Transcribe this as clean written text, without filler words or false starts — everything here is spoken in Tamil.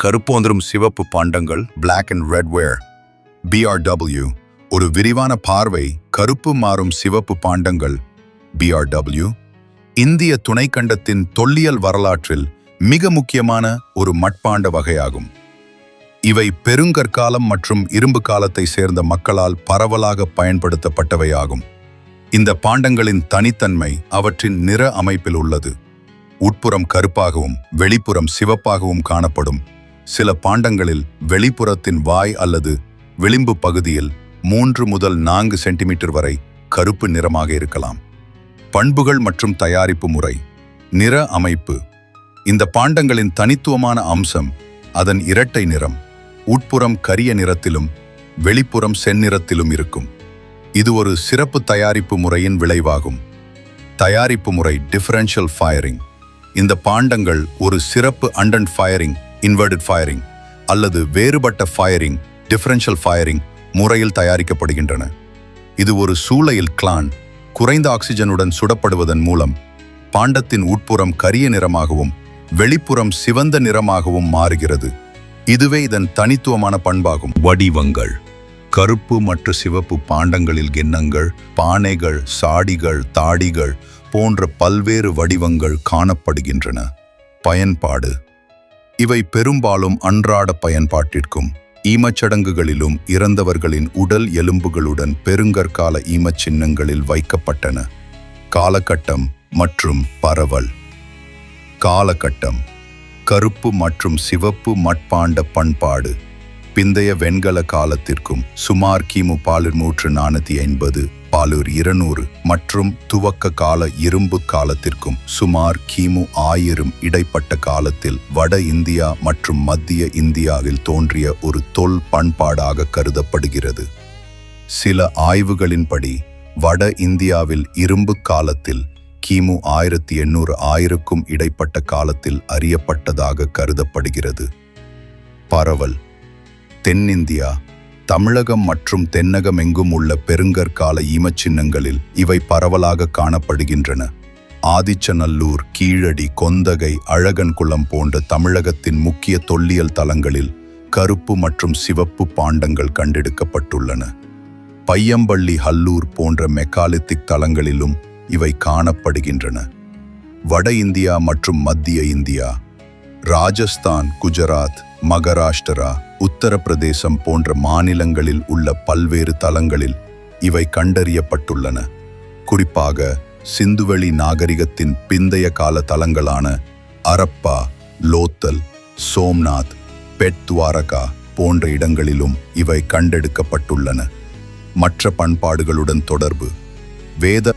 கருப்போந்தரும் சிவப்பு பாண்டங்கள் Black and Red Ware. BRW ஒரு விரிவான பார்வை கருப்பு மாறும் சிவப்பு பாண்டங்கள் BRW இந்திய துணைக்கண்டத்தின் தொல்லியல் வரலாற்றில் மிக முக்கியமான ஒரு மட்பாண்ட வகையாகும். இவை பெருங்கற்காலம் மற்றும் இரும்பு காலத்தை சேர்ந்த மக்களால் பரவலாக பயன்படுத்தப்பட்டவையாகும். இந்த பாண்டங்களின் தனித்தன்மை அவற்றின் நிற அமைப்பில் உள்ளது. உட்புறம் கருப்பாகவும் வெளிப்புறம் சிவப்பாகவும் காணப்படும். சில பாண்டங்களில் வெளிப்புறத்தின் வாய் அல்லது விளிம்பு பகுதியில் 3 முதல் 4 சென்டிமீட்டர் வரை கருப்பு நிறமாக இருக்கலாம். பண்புகள் மற்றும் தயாரிப்பு முறை. நிற அமைப்பு. இந்த பாண்டங்களின் தனித்துவமான அம்சம் அதன் இரட்டை நிறம். உட்புறம் கரிய நிறத்திலும் வெளிப்புறம் செந்நிறத்திலும் இருக்கும். இது ஒரு சிறப்பு தயாரிப்பு முறையின் விளைவாகும். தயாரிப்பு முறை டிஃபரன்ஷியல் ஃபயரிங். இந்த பாண்டங்கள் ஒரு சிறப்பு அண்டன்ட் ஃபயரிங், இன்வெர்டட் ஃபயரிங் அல்லது வேறுபட்ட ஃபயரிங், டிஃபரன்ஷியல் ஃபயரிங் முறையில் தயாரிக்கப்படுகின்றன. இது ஒரு சூளையில் கிளான் குறைந்த ஆக்சிஜனுடன் சுடப்படுவதன் மூலம் பாண்டத்தின் உட்புறம் கரிய நிறமாகவும் வெளிப்புறம் சிவந்த நிறமாகவும் மாறுகிறது. இதுவே இதன் தனித்துவமான பண்பாகும். வடிவங்கள். கருப்பு மற்றும் சிவப்பு பாண்டங்களில் கிண்ணங்கள், பானைகள், சாடிகள், தாடிகள் போன்ற பல்வேறு வடிவங்கள் காணப்படுகின்றன. பயன்பாடு. இவை பெரும்பாலும் அன்றாட பயன்பாட்டிற்கும் ஈமச்சடங்குகளிலும் இறந்தவர்களின் உடல் எலும்புகளுடன் பெருங்கற்கால ஈமச்சின்னங்களில் வைக்கப்பட்டன. காலகட்டம் மற்றும் பரவல். காலகட்டம். கருப்பு மற்றும் சிவப்பு மட்பாண்ட பண்பாடு பிந்தைய வெண்கல காலத்திற்கும் சுமார் கிமு 1450 200 மற்றும் துவக்க கால இரும்பு காலத்திற்கும் சுமார் கிமு 1000 இடைப்பட்ட காலத்தில் வட இந்தியா மற்றும் மத்திய இந்தியாவில் தோன்றிய ஒரு தொல் பண்பாடாக கருதப்படுகிறது. சில ஆய்வுகளின்படி வட இந்தியாவில் இரும்பு காலத்தில் கிமு 1800 இடைப்பட்ட காலத்தில் அறியப்பட்டதாக கருதப்படுகிறது. பரவல். தென்னிந்தியா, தமிழகம் மற்றும் தென்னகமெங்கும் உள்ள பெருங்கற்கால ஈமச்சின்னங்களில் இவை பரவலாக காணப்படுகின்றன. ஆதிச்சநல்லூர், கீழடி, கொந்தகை, அழகன்குளம் போன்ற தமிழகத்தின் முக்கிய தொல்லியல் தலங்களில் கருப்பு மற்றும் சிவப்பு பாண்டங்கள் கண்டெடுக்கப்பட்டுள்ளன. பையம்பள்ளி, ஹல்லூர் போன்ற மெக்காலித்திக் தலங்களிலும் இவை காணப்படுகின்றன. வட இந்தியா மற்றும் மத்திய இந்தியா, ராஜஸ்தான், குஜராத், மகாராஷ்டிரா, உத்தரப்பிரதேசம் போன்ற மாநிலங்களில் உள்ள பல்வேறு தலங்களில் இவை கண்டறியப்பட்டுள்ளன. குறிப்பாக சிந்துவெளி நாகரிகத்தின் பிந்தைய கால தலங்களான அரப்பா, லோத்தல், சோம்நாத், பெட் துவாரகா போன்ற இடங்களிலும் இவை கண்டெடுக்கப்பட்டுள்ளன. மற்ற பண்பாடுகளுடன் தொடர்பு. வேத